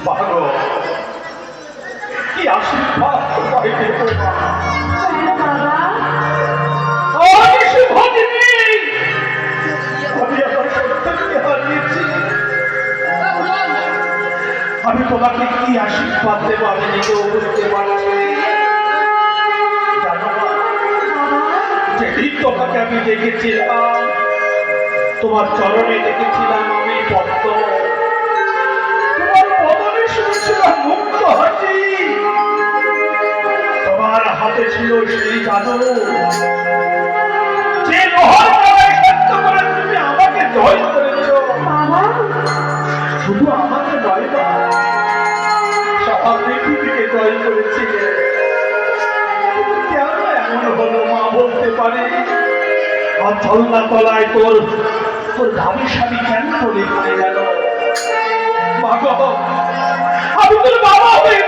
ভালো কি আশীর্বাদ তোমায় দেব মা। আমি তোমাকে কি আশীর্বাদ দেব আমি নিজেও বুঝতে পারছি। জানো না, যেদিন তোমাকে আমি দেখেছিলাম তোমার চরণে দেখেছিলাম আমি পদ্ম, তোমার বদনে শুনেছিলাম মুক্ত হাসি, তোমার হাতে ছিল সেই জাদু যে লোহার গলায় সত্য করে তুমি আমাকে জয় করেছ। শুধু আমাকে নয় না, সারা পৃথিবীকে জয় করেছিলে। কেন এমন হলো মা বলতে পারে? আর ঝলনা তলায় তোর দাবি স্বামী কেন বলে পড়ে গেল? মা গো, আমি তোর বাবা হয়ে